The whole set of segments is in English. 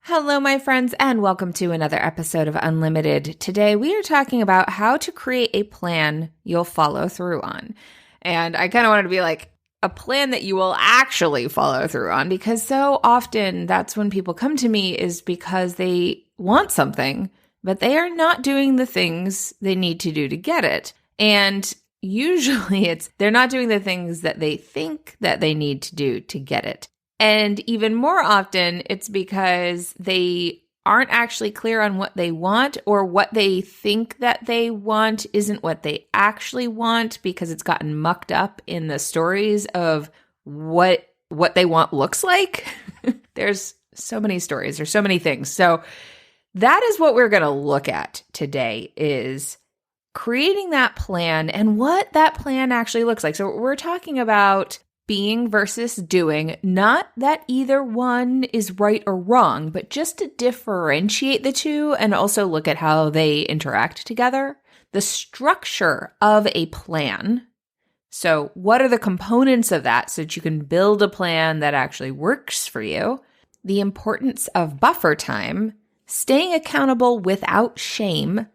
Hello, my friends, and welcome to another episode of Unlimited. Today, we are talking about how to create a plan you'll follow through on. And I kind of wanted to be like, a plan that you will actually follow through on, because so often that's when people come to me is because they want something, but they are not doing the things they need to do to get it. And usually they're not doing the things that they think that they need to do to get it. And even more often, it's because they aren't actually clear on what they want, or what they think that they want isn't what they actually want, because it's gotten mucked up in the stories of what they want looks like. There's so many stories, there's so many things. So that is what we're going to look at today, is creating that plan and what that plan actually looks like. So we're talking about being versus doing, not that either one is right or wrong, but just to differentiate the two and also look at how they interact together. The structure of a plan. So what are the components of that so that you can build a plan that actually works for you? The importance of buffer time, staying accountable without shame,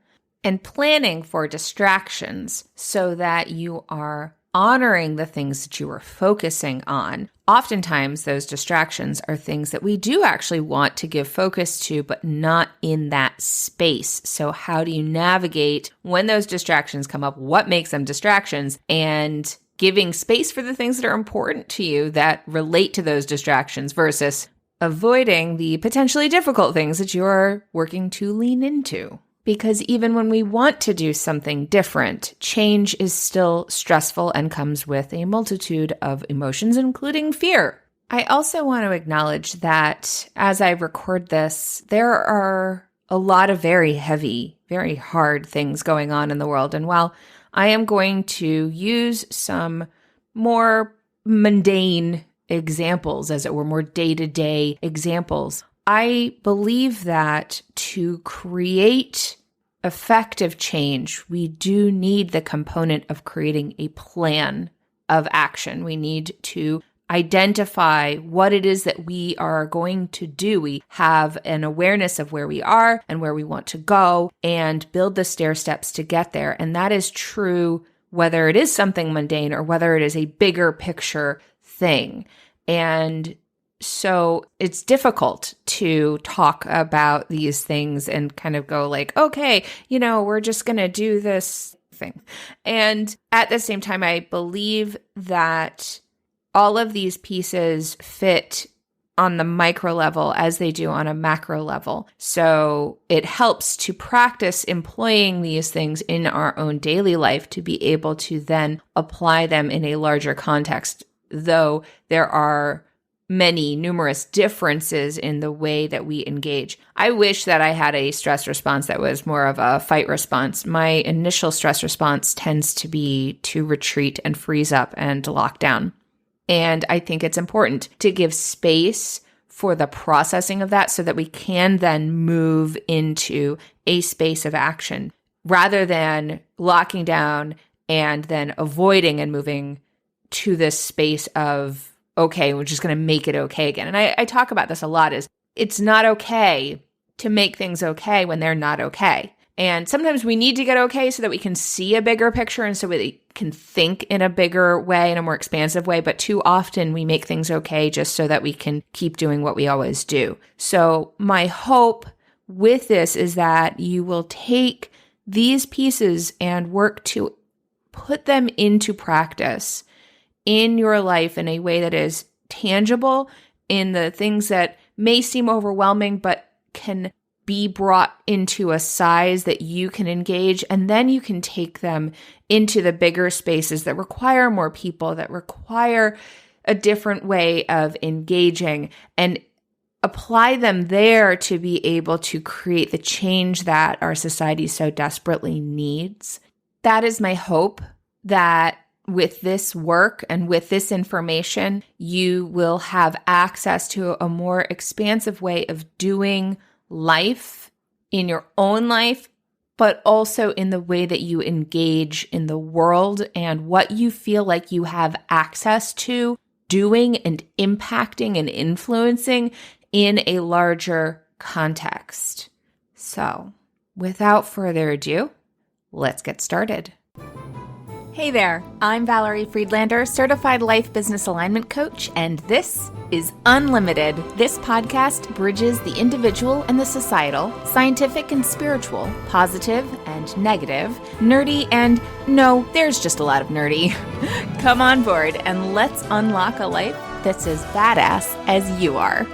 and planning for distractions so that you are honoring the things that you are focusing on. Oftentimes, those distractions are things that we do actually want to give focus to, but not in that space. So how do you navigate when those distractions come up? What makes them distractions? And giving space for the things that are important to you that relate to those distractions versus avoiding the potentially difficult things that you're working to lean into. Because even when we want to do something different, change is still stressful and comes with a multitude of emotions, including fear. I also want to acknowledge that as I record this, there are a lot of very heavy, very hard things going on in the world. And while I am going to use some more mundane examples, as it were, more day-to-day examples, I believe that to create effective change, we do need the component of creating a plan of action. We need to identify what it is that we are going to do. We have an awareness of where we are and where we want to go and build the stair steps to get there. And that is true whether it is something mundane or whether it is a bigger picture thing. And so it's difficult to talk about these things and kind of go like, okay, we're just going to do this thing. And at the same time, I believe that all of these pieces fit on the micro level as they do on a macro level. So it helps to practice employing these things in our own daily life to be able to then apply them in a larger context, though there are numerous differences in the way that we engage. I wish that I had a stress response that was more of a fight response. My initial stress response tends to be to retreat and freeze up and to lock down. And I think it's important to give space for the processing of that so that we can then move into a space of action rather than locking down and then avoiding and moving to this space of, okay, we're just going to make it okay again. And I talk about this a lot, is it's not okay to make things okay when they're not okay. And sometimes we need to get okay so that we can see a bigger picture and so we can think in a bigger way, in a more expansive way. But too often we make things okay just so that we can keep doing what we always do. So my hope with this is that you will take these pieces and work to put them into practice in your life in a way that is tangible, in the things that may seem overwhelming but can be brought into a size that you can engage, and then you can take them into the bigger spaces that require more people, that require a different way of engaging, and apply them there to be able to create the change that our society so desperately needs. That is my hope, that with this work and with this information, you will have access to a more expansive way of doing life in your own life, but also in the way that you engage in the world and what you feel like you have access to doing and impacting and influencing in a larger context. So, without further ado, let's get started. Hey there, I'm Valerie Friedlander, Certified Life Business Alignment Coach, and this is Unlimited. This podcast bridges the individual and the societal, scientific and spiritual, positive and negative, nerdy and no, there's just a lot of nerdy. Come on board and let's unlock a life that's as badass as you are.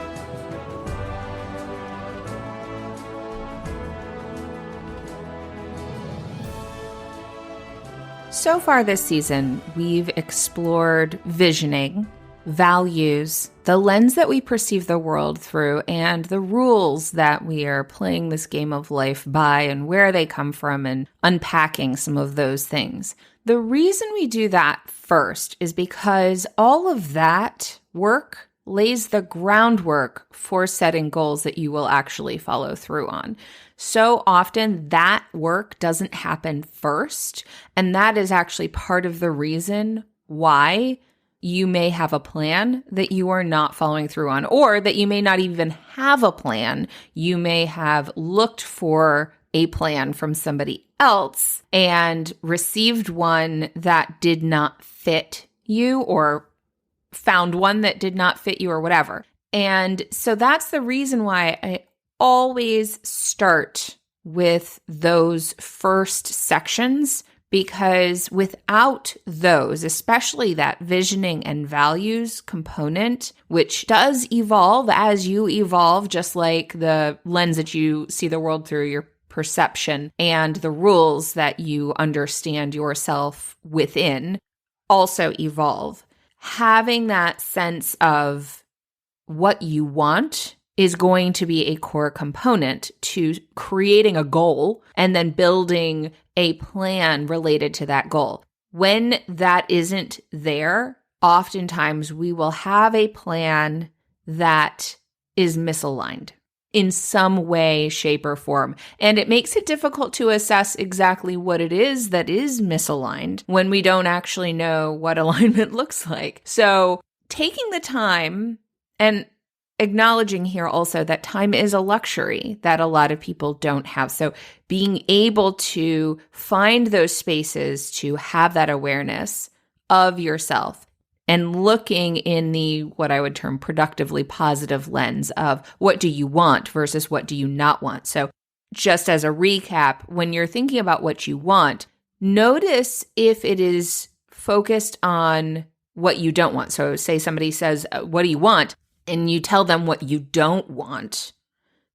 So far this season, we've explored visioning, values, the lens that we perceive the world through, and the rules that we are playing this game of life by and where they come from, and unpacking some of those things. The reason we do that first is because all of that work lays the groundwork for setting goals that you will actually follow through on. So often that work doesn't happen first, and that is actually part of the reason why you may have a plan that you are not following through on, or that you may not even have a plan. You may have looked for a plan from somebody else and received one that did not fit you, or found one that did not fit you, or whatever. And so that's the reason why I always start with those first sections, because without those, especially that visioning and values component, which does evolve as you evolve, just like the lens that you see the world through, your perception, and the rules that you understand yourself within also evolve. Having that sense of what you want is going to be a core component to creating a goal and then building a plan related to that goal. When that isn't there, oftentimes we will have a plan that is misaligned in some way, shape, or form. And it makes it difficult to assess exactly what it is that is misaligned when we don't actually know what alignment looks like. So taking the time and acknowledging here also that time is a luxury that a lot of people don't have. So being able to find those spaces to have that awareness of yourself and looking in the, what I would term, productively positive lens of what do you want versus what do you not want. So just as a recap, when you're thinking about what you want, notice if it is focused on what you don't want. So say somebody says, what do you want? And you tell them what you don't want,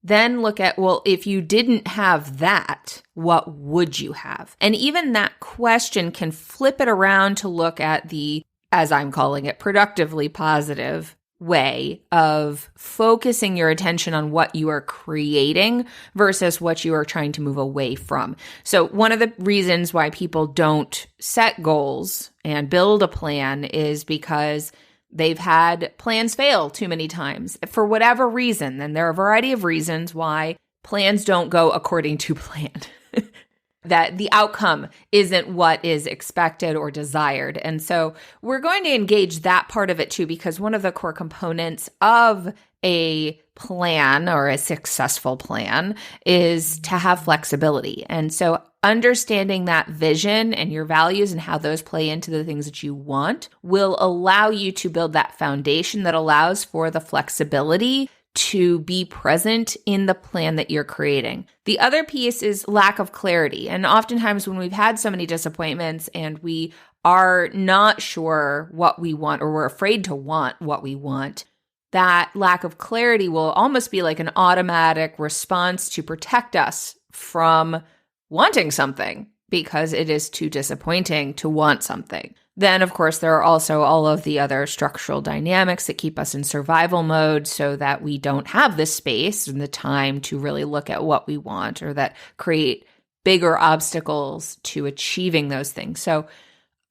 then look at, well, if you didn't have that, what would you have? And even that question can flip it around to look at the, as I'm calling it, productively positive way of focusing your attention on what you are creating versus what you are trying to move away from. So one of the reasons why people don't set goals and build a plan is because they've had plans fail too many times for whatever reason. And there are a variety of reasons why plans don't go according to plan, that the outcome isn't what is expected or desired. And so we're going to engage that part of it too, because one of the core components of a plan or a successful plan is to have flexibility. And so understanding that vision and your values and how those play into the things that you want will allow you to build that foundation that allows for the flexibility to be present in the plan that you're creating. The other piece is lack of clarity. And oftentimes when we've had so many disappointments and we are not sure what we want, or we're afraid to want what we want, that lack of clarity will almost be like an automatic response to protect us from wanting something because it is too disappointing to want something. Then, of course, there are also all of the other structural dynamics that keep us in survival mode so that we don't have the space and the time to really look at what we want, or that create bigger obstacles to achieving those things. So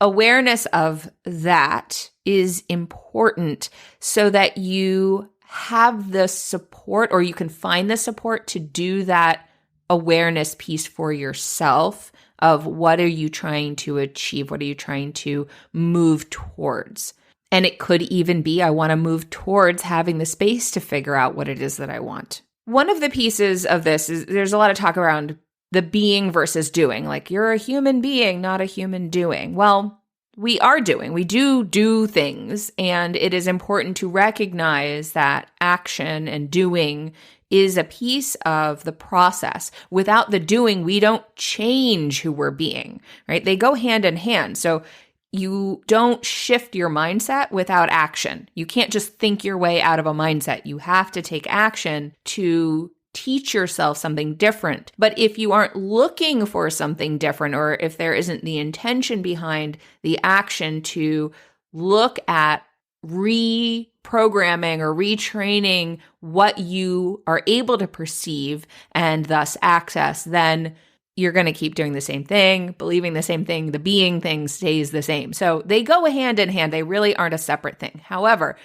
awareness of that is important so that you have the support, or you can find the support to do that awareness piece for yourself of what are you trying to achieve? What are you trying to move towards? And it could even be, I want to move towards having the space to figure out what it is that I want. one of the pieces of this is there's a lot of talk around the being versus doing. Like, you're a human being, not a human doing. Well, we are doing. We do things. And it is important to recognize that action and doing is a piece of the process. Without the doing, we don't change who we're being, right? They go hand in hand. So you don't shift your mindset without action. You can't just think your way out of a mindset. You have to take action to teach yourself something different. But if you aren't looking for something different, or if there isn't the intention behind the action to look at reprogramming or retraining what you are able to perceive and thus access, then you're going to keep doing the same thing, believing the same thing. The being thing stays the same. So they go hand in hand. They really aren't a separate thing. However,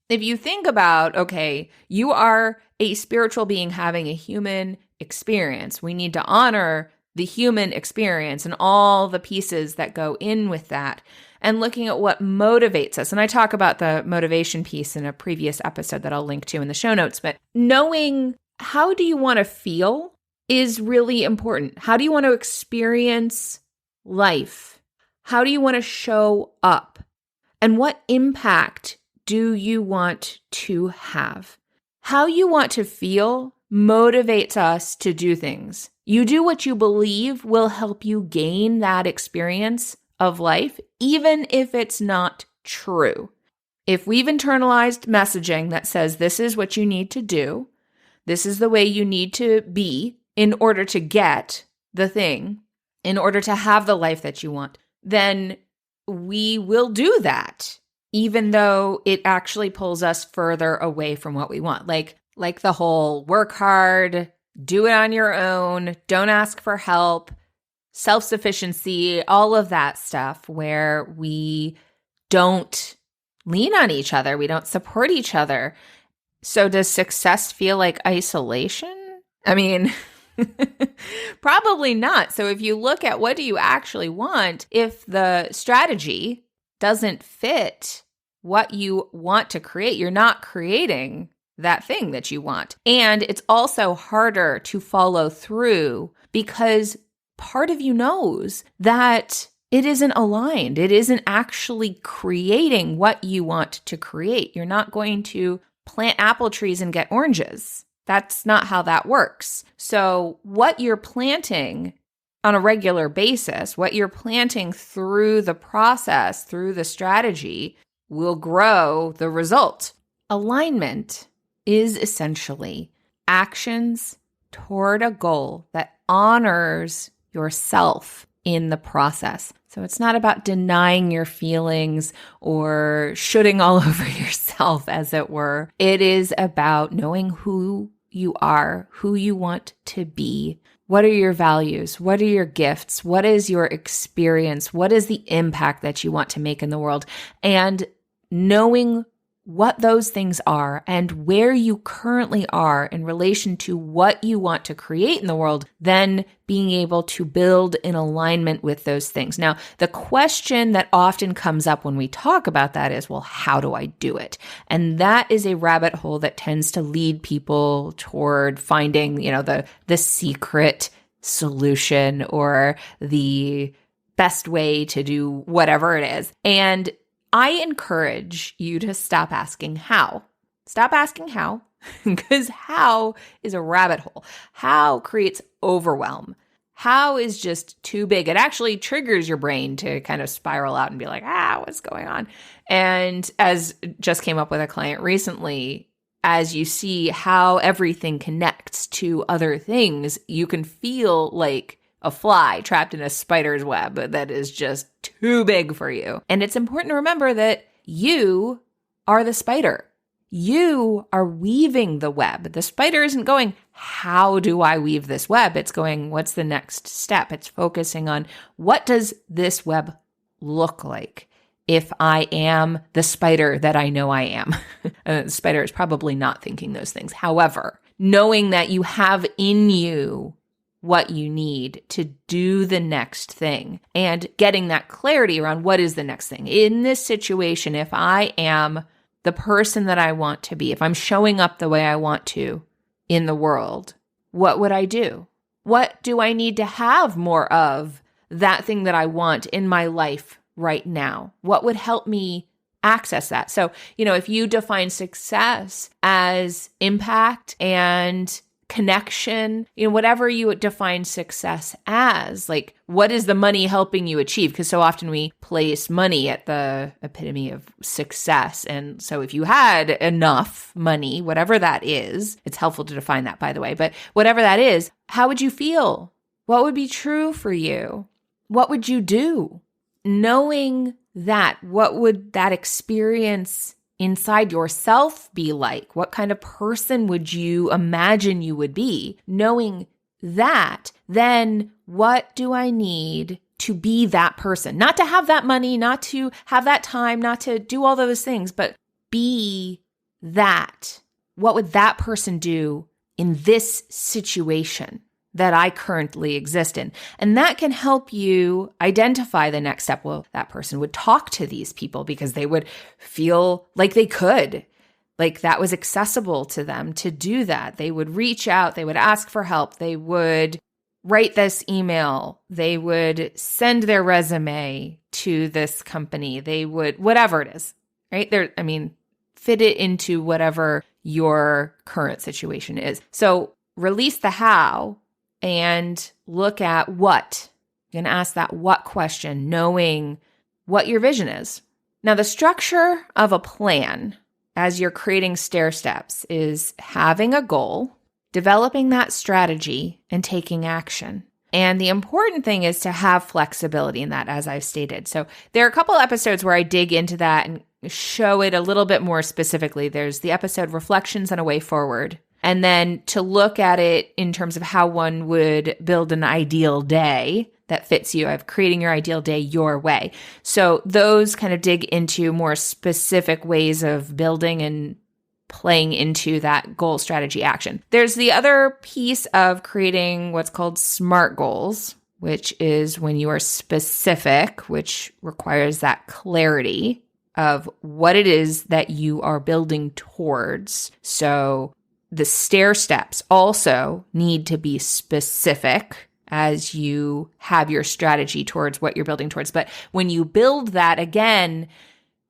if you think about, okay, you are a spiritual being having a human experience, we need to honor the human experience and all the pieces that go in with that, and looking at what motivates us. And I talk about the motivation piece in a previous episode that I'll link to in the show notes, but knowing how do you want to feel is really important. How do you want to experience life? How do you want to show up? And what impact do you want to have? How you want to feel motivates us to do things. You do what you believe will help you gain that experience of life, even if it's not true. If we've internalized messaging that says this is what you need to do, this is the way you need to be in order to get the thing, in order to have the life that you want, then we will do that, even though it actually pulls us further away from what we want. Like the whole work hard, do it on your own, don't ask for help, self-sufficiency, all of that stuff where we don't lean on each other, we don't support each other. So does success feel like isolation? I mean, probably not. So if you look at what do you actually want, if the strategy doesn't fit what you want to create, you're not creating that thing that you want. And it's also harder to follow through because part of you knows that it isn't aligned. It isn't actually creating what you want to create. You're not going to plant apple trees and get oranges. That's not how that works. So what you're planting on a regular basis, what you're planting through the process, through the strategy, will grow the result. Alignment is essentially actions toward a goal that honors yourself in the process. So it's not about denying your feelings or shooting all over yourself, as it were. It is about knowing who you are, who you want to be. What are your values? What are your gifts? What is your experience? What is the impact that you want to make in the world? And knowing what those things are and where you currently are in relation to what you want to create in the world, then being able to build in alignment with those things. Now, the question that often comes up when we talk about that is, well, how do I do it? And that is a rabbit hole that tends to lead people toward finding, the secret solution or the best way to do whatever it is. And I encourage you to stop asking how. Stop asking how, because how is a rabbit hole. How creates overwhelm. How is just too big. It actually triggers your brain to kind of spiral out and be like, what's going on? And as just came up with a client recently, as you see how everything connects to other things, you can feel like a fly trapped in a spider's web that is just too big for you. And it's important to remember that you are the spider. You are weaving the web. The spider isn't going, how do I weave this web? It's going, what's the next step? It's focusing on, what does this web look like if I am the spider that I know I am? The spider is probably not thinking those things. However, knowing that you have in you what you need to do the next thing and getting that clarity around what is the next thing. In this situation, if I am the person that I want to be, if I'm showing up the way I want to, in the world, what would I do? What do I need to have more of that thing that I want in my life right now? What would help me access that? So, if you define success as impact and connection, whatever you define success as, like, what is the money helping you achieve? Because so often we place money at the epitome of success. And so if you had enough money, whatever that is, it's helpful to define that, by the way, but whatever that is, how would you feel? What would be true for you? What would you do? Knowing that, what would that experience inside yourself be like? What kind of person would you imagine you would be? Knowing that, then what do I need to be that person? Not to have that money, not to have that time, not to do all those things, but be that. What would that person do in this situation that I currently exist in? And that can help you identify the next step. Well, that person would talk to these people because they would feel like they could, like that was accessible to them to do that. They would reach out, they would ask for help, they would write this email, they would send their resume to this company, they would, whatever it is, right? Fit it into whatever your current situation is. So release the how and look at what. You're going to ask that what question, knowing what your vision is. Now, the structure of a plan as you're creating stair steps is having a goal, developing that strategy, and taking action. And the important thing is to have flexibility in that, as I've stated. So there are a couple episodes where I dig into that and show it a little bit more specifically. There's the episode Reflections on a Way Forward. And then to look at it in terms of how one would build an ideal day that fits you, of creating your ideal day your way. So those kind of dig into more specific ways of building and playing into that goal, strategy, action. There's the other piece of creating what's called SMART goals, which is when you are specific, which requires that clarity of what it is that you are building towards. So the stair steps also need to be specific as you have your strategy towards what you're building towards. But when you build that, again,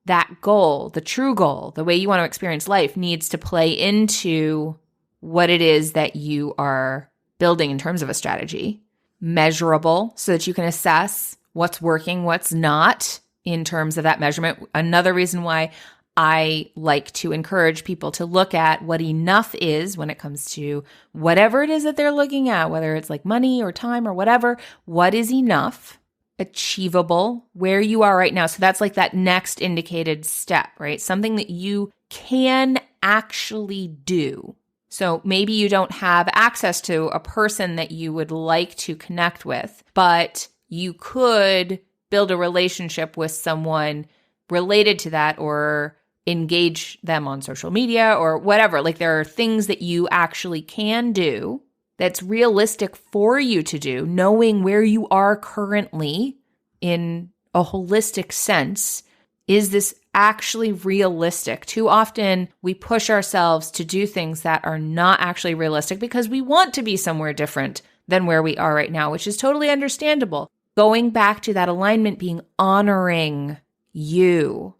that goal, the true goal, the way you want to experience life needs to play into what it is that you are building in terms of a strategy. Measurable so that you can assess what's working, what's not in terms of that measurement. Another reason why I like to encourage people to look at what enough is when it comes to whatever it is that they're looking at, whether it's like money or time or whatever. What is enough, achievable, where you are right now? So that's like that next indicated step, right? Something that you can actually do. So maybe you don't have access to a person that you would like to connect with, but you could build a relationship with someone related to that, or engage them on social media or whatever. Like, there are things that you actually can do that's realistic for you to do, knowing where you are currently in a holistic sense. Is this actually realistic? Too often we push ourselves to do things that are not actually realistic because we want to be somewhere different than where we are right now, which is totally understandable. Going back to that alignment being honoring you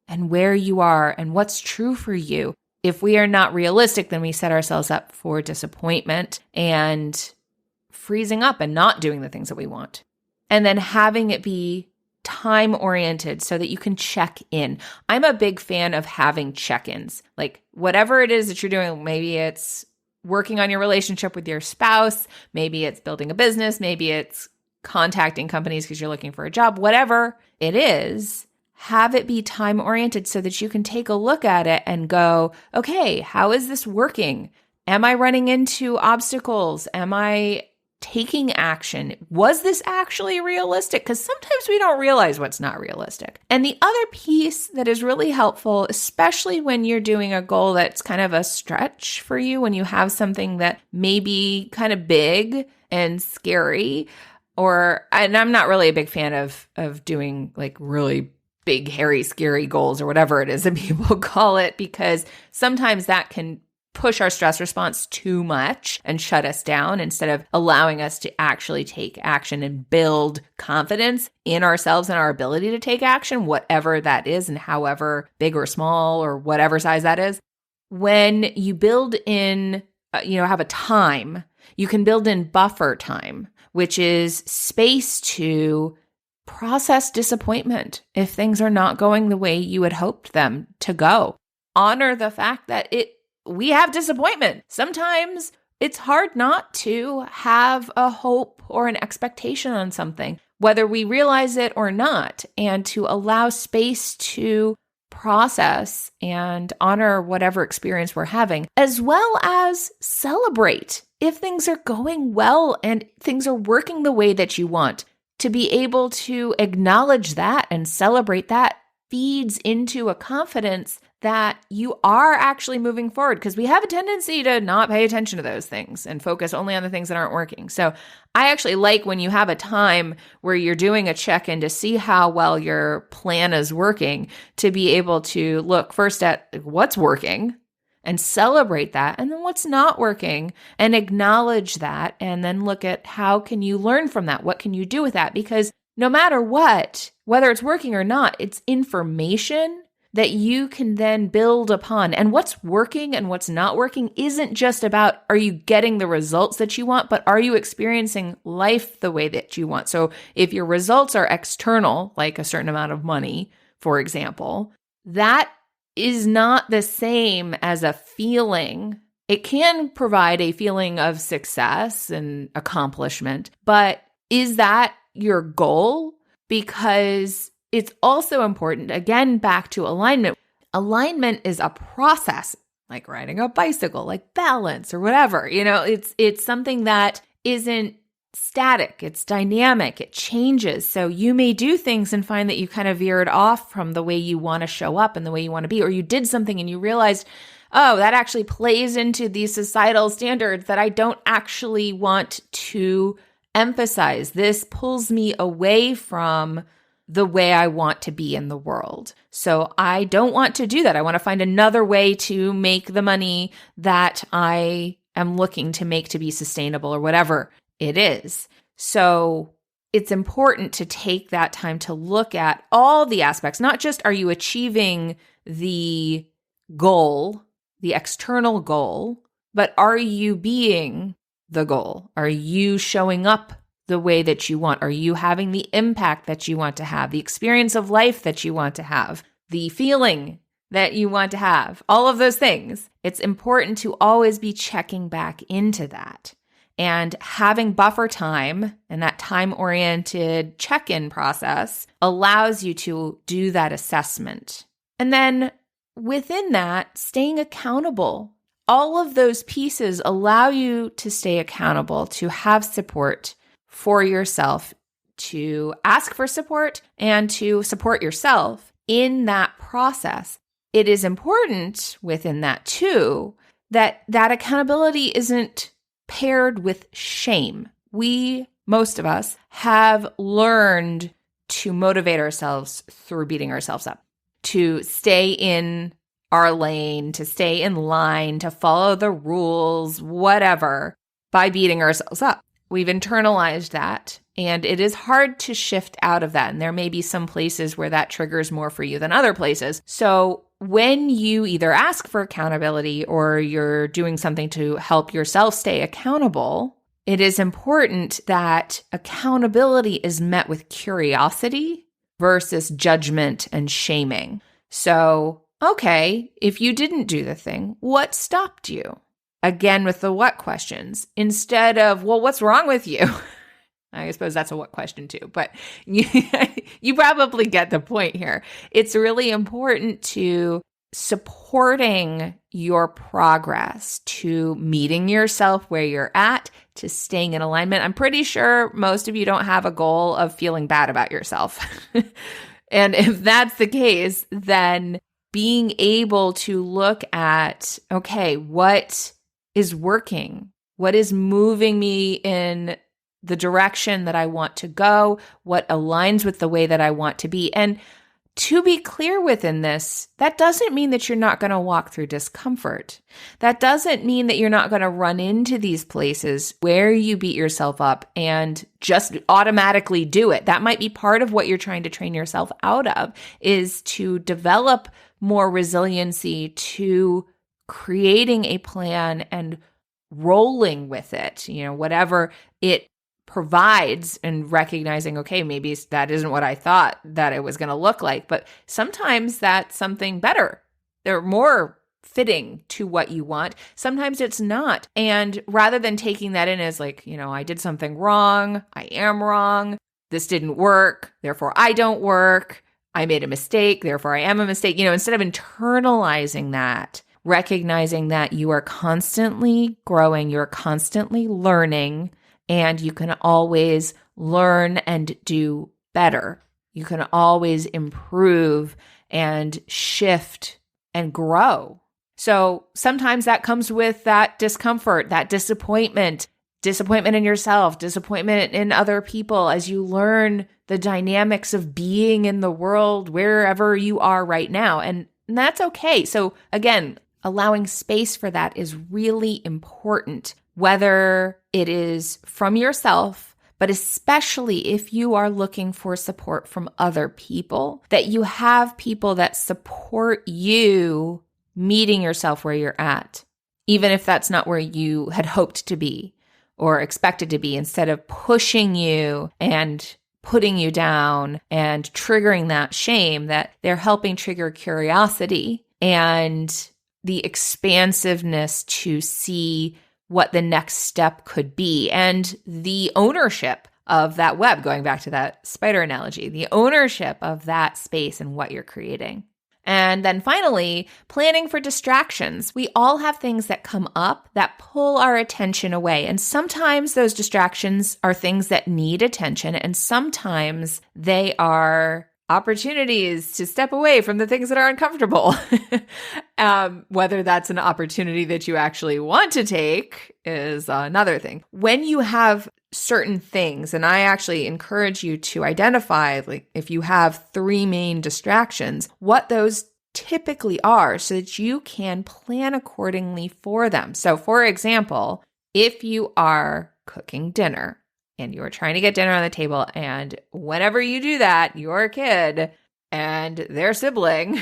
and where you are and what's true for you. If we are not realistic, then we set ourselves up for disappointment and freezing up and not doing the things that we want. And then having it be time-oriented so that you can check in. I'm a big fan of having check-ins. Like, whatever it is that you're doing, maybe it's working on your relationship with your spouse, maybe it's building a business, maybe it's contacting companies because you're looking for a job, whatever it is, have it be time-oriented so that you can take a look at it and go, okay, how is this working? Am I running into obstacles? Am I taking action? Was this actually realistic? Because sometimes we don't realize what's not realistic. And the other piece that is really helpful, especially when you're doing a goal that's kind of a stretch for you, when you have something that may be kind of big and scary, and I'm not really a big fan of doing like really big, hairy, scary goals or whatever it is that people call it, because sometimes that can push our stress response too much and shut us down instead of allowing us to actually take action and build confidence in ourselves and our ability to take action, whatever that is and however big or small or whatever size that is. When you build in, have a time, you can build in buffer time, which is space to process disappointment if things are not going the way you had hoped them to go. Honor the fact that we have disappointment. Sometimes it's hard not to have a hope or an expectation on something, whether we realize it or not, and to allow space to process and honor whatever experience we're having, as well as celebrate if things are going well and things are working the way that you want. To be able to acknowledge that and celebrate that feeds into a confidence that you are actually moving forward, because we have a tendency to not pay attention to those things and focus only on the things that aren't working. So I actually like when you have a time where you're doing a check-in to see how well your plan is working, to be able to look first at what's working and celebrate that, and then what's not working and acknowledge that, and then look at how can you learn from that? What can you do with that? Because no matter what, whether it's working or not, it's information that you can then build upon. And what's working and what's not working isn't just about, are you getting the results that you want, but are you experiencing life the way that you want? So if your results are external, like a certain amount of money, for example, that is not the same as a feeling. It can provide a feeling of success and accomplishment, but is that your goal? Because it's also important, again, back to alignment. Alignment is a process, like riding a bicycle, like balance or whatever. It's something that isn't static. It's dynamic. It changes. So you may do things and find that you kind of veered off from the way you want to show up and the way you want to be, or you did something and you realized, oh, that actually plays into these societal standards that I don't actually want to emphasize. This pulls me away from the way I want to be in the world. So I don't want to do that. I want to find another way to make the money that I am looking to make to be sustainable, or whatever it is. So it's important to take that time to look at all the aspects, not just are you achieving the goal, the external goal, but are you being the goal? Are you showing up the way that you want? Are you having the impact that you want to have, the experience of life that you want to have, the feeling that you want to have, all of those things? It's important to always be checking back into that. And having buffer time and that time-oriented check-in process allows you to do that assessment. And then within that, staying accountable. All of those pieces allow you to stay accountable, to have support for yourself, to ask for support, and to support yourself in that process. It is important within that too, that accountability isn't paired with shame. Most of us, have learned to motivate ourselves through beating ourselves up, to stay in our lane, to stay in line, to follow the rules, whatever, by beating ourselves up. We've internalized that, and it is hard to shift out of that. And there may be some places where that triggers more for you than other places. So when you either ask for accountability or you're doing something to help yourself stay accountable, it is important that accountability is met with curiosity versus judgment and shaming. So, okay, if you didn't do the thing, what stopped you? Again, with the what questions, instead of, well, what's wrong with you? I suppose that's a what question too, but you probably get the point here. It's really important to supporting your progress, to meeting yourself where you're at, to staying in alignment. I'm pretty sure most of you don't have a goal of feeling bad about yourself. And if that's the case, then being able to look at, okay, what is working? What is moving me in the direction that I want to go? What aligns with the way that I want to be? And to be clear within this, that doesn't mean that you're not going to walk through discomfort. That doesn't mean that you're not going to run into these places where you beat yourself up and just automatically do it. That might be part of what you're trying to train yourself out of, is to develop more resiliency to creating a plan and rolling with it, whatever it provides, and recognizing, okay, maybe that isn't what I thought that it was going to look like, but sometimes that's something better. They're more fitting to what you want. Sometimes it's not. And rather than taking that in as like, I did something wrong, I am wrong, this didn't work, therefore I don't work, I made a mistake, therefore I am a mistake, instead of internalizing that, recognizing that you are constantly growing, you're constantly learning, and you can always learn and do better. You can always improve and shift and grow. So sometimes that comes with that discomfort, that disappointment in yourself, disappointment in other people as you learn the dynamics of being in the world wherever you are right now. And that's okay. So again, allowing space for that is really important, whether it is from yourself, but especially if you are looking for support from other people, that you have people that support you meeting yourself where you're at, even if that's not where you had hoped to be or expected to be, instead of pushing you and putting you down and triggering that shame, that they're helping trigger curiosity and the expansiveness to see what the next step could be, and the ownership of that web, going back to that spider analogy, the ownership of that space and what you're creating. And then finally, planning for distractions. We all have things that come up that pull our attention away. And sometimes those distractions are things that need attention, and sometimes they are opportunities to step away from the things that are uncomfortable. Whether that's an opportunity that you actually want to take is another thing. When you have certain things, and I actually encourage you to identify, like if you have 3 main distractions, what those typically are so that you can plan accordingly for them. So for example, if you are cooking dinner, and you're trying to get dinner on the table, and whenever you do that, your kid and their sibling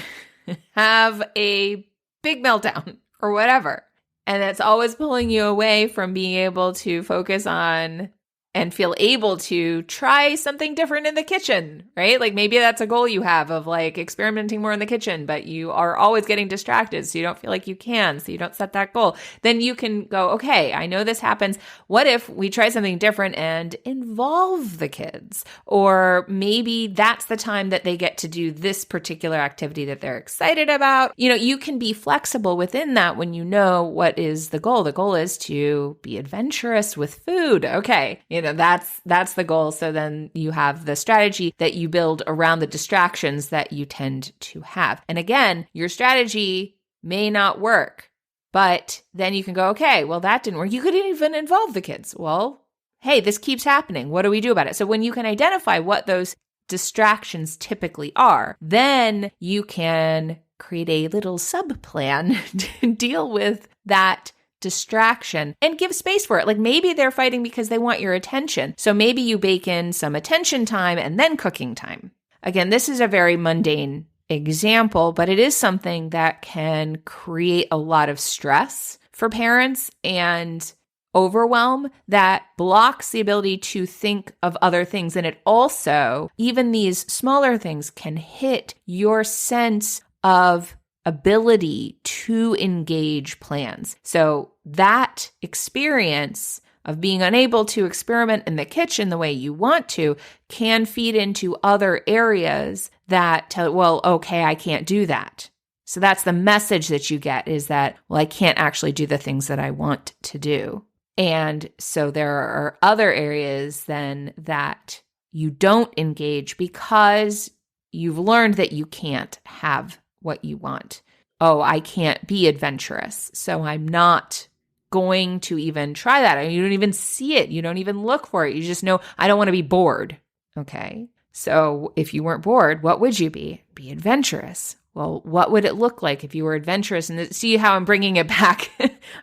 have a big meltdown or whatever. And that's always pulling you away from being able to focus on and feel able to try something different in the kitchen, right? Like maybe that's a goal you have of like experimenting more in the kitchen, but you are always getting distracted, so you don't feel like you can, so you don't set that goal. Then you can go, okay, I know this happens. What if we try something different and involve the kids? Or maybe that's the time that they get to do this particular activity that they're excited about. You can be flexible within that when you know what is the goal. The goal is to be adventurous with food. Okay, that's the goal. So then you have the strategy that you build around the distractions that you tend to have. And again, your strategy may not work, but then you can go, okay, well, that didn't work. You could even involve the kids. Well, hey, this keeps happening. What do we do about it? So when you can identify what those distractions typically are, then you can create a little sub-plan to deal with that distraction and give space for it. Like maybe they're fighting because they want your attention. So maybe you bake in some attention time and then cooking time. Again, this is a very mundane example, but it is something that can create a lot of stress for parents and overwhelm that blocks the ability to think of other things. And it also, even these smaller things can hit your sense of ability to engage plans. So that experience of being unable to experiment in the kitchen the way you want to can feed into other areas that tell, well, okay, I can't do that. So that's the message that you get, is that, well, I can't actually do the things that I want to do. And so there are other areas then that you don't engage because you've learned that you can't have what you want. Oh, I can't be adventurous, so I'm not going to even try that. You don't even see it. You don't even look for it. You just know, I don't want to be bored. Okay. So if you weren't bored, what would you be? Be adventurous. Well, what would it look like if you were adventurous? And see how I'm bringing it back,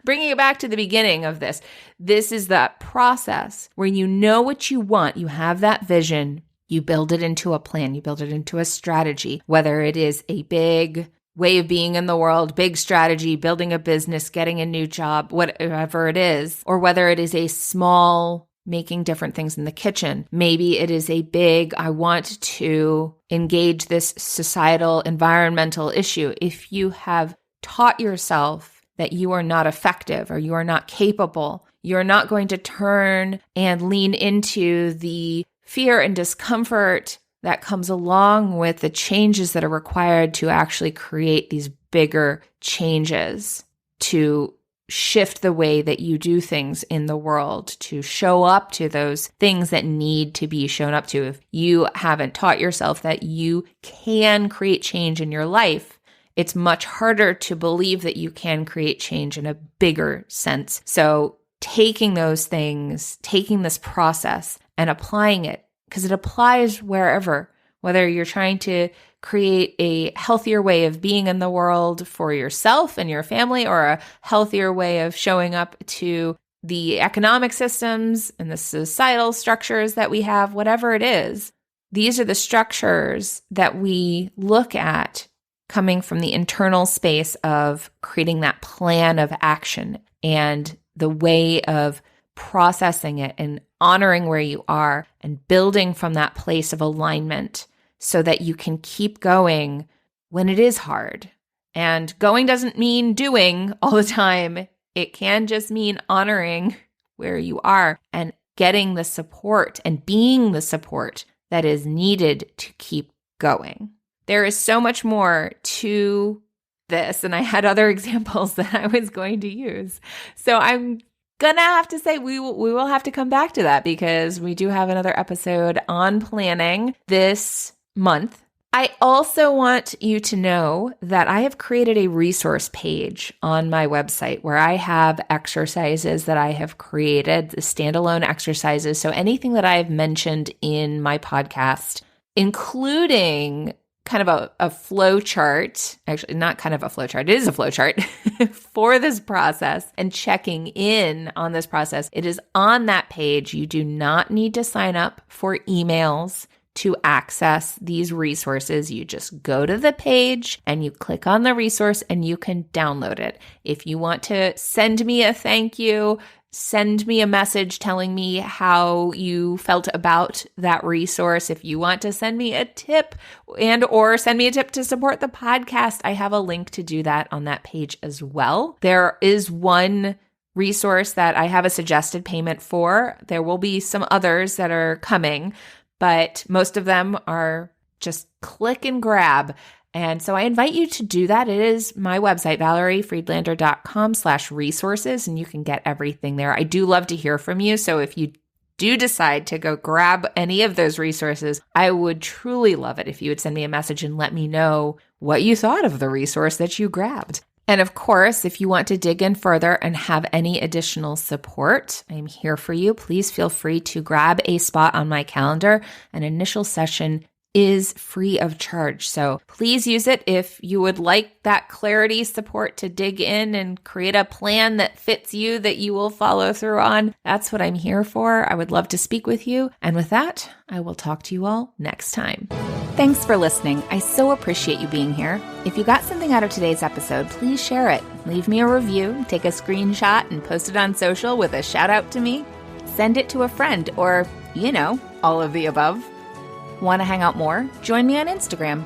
bringing it back to the beginning of this. This is that process where you know what you want. You have that vision. You build it into a plan. You build it into a strategy, whether it is a big way of being in the world, big strategy, building a business, getting a new job, whatever it is, or whether it is a small making different things in the kitchen. Maybe it is a big, I want to engage this societal environmental issue. If you have taught yourself that you are not effective or you are not capable, you're not going to turn and lean into the fear and discomfort that comes along with the changes that are required to actually create these bigger changes, to shift the way that you do things in the world, to show up to those things that need to be shown up to. If you haven't taught yourself that you can create change in your life, it's much harder to believe that you can create change in a bigger sense. So taking those things, taking this process and applying it, because it applies wherever, whether you're trying to create a healthier way of being in the world for yourself and your family, or a healthier way of showing up to the economic systems and the societal structures that we have, whatever it is. These are the structures that we look at coming from the internal space of creating that plan of action and the way of processing it and honoring where you are and building from that place of alignment, so that you can keep going when it is hard. And going doesn't mean doing all the time. It can just mean honoring where you are and getting the support and being the support that is needed to keep going. There is so much more to this, and I had other examples that I was going to use. So I'm gonna have to say we will have to come back to that, because we do have another episode on planning this month. I also want you to know that I have created a resource page on my website where I have exercises that I have created, the standalone exercises. So anything that I have mentioned in my podcast, including kind of a flow chart, actually not kind of a flow chart, it is a flow chart for this process and checking in on this process. It is on that page. You do not need to sign up for emails to access these resources. You just go to the page and you click on the resource and you can download it. If you want to send me a thank you, send me a message telling me how you felt about that resource. If you want to send me a tip or send me a tip to support the podcast, I have a link to do that on that page as well. There is one resource that I have a suggested payment for. There will be some others that are coming, but most of them are just click and grab. And so I invite you to do that. It is my website, ValerieFriedlander.com/resources, and you can get everything there. I do love to hear from you. So if you do decide to go grab any of those resources, I would truly love it if you would send me a message and let me know what you thought of the resource that you grabbed. And of course, if you want to dig in further and have any additional support, I'm here for you. Please feel free to grab a spot on my calendar. An initial session is free of charge. So please use it if you would like that clarity support to dig in and create a plan that fits you, that you will follow through on. That's what I'm here for. I would love to speak with you. And with that, I will talk to you all next time. Thanks for listening. I so appreciate you being here. If you got something out of today's episode, please share it. Leave me a review, take a screenshot, and post it on social with a shout out to me. Send it to a friend or, all of the above. Want to hang out more? Join me on Instagram.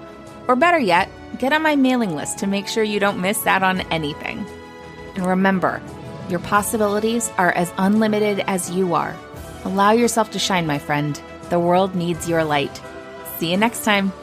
Or better yet, get on my mailing list to make sure you don't miss out on anything. And remember, your possibilities are as unlimited as you are. Allow yourself to shine, my friend. The world needs your light. See you next time.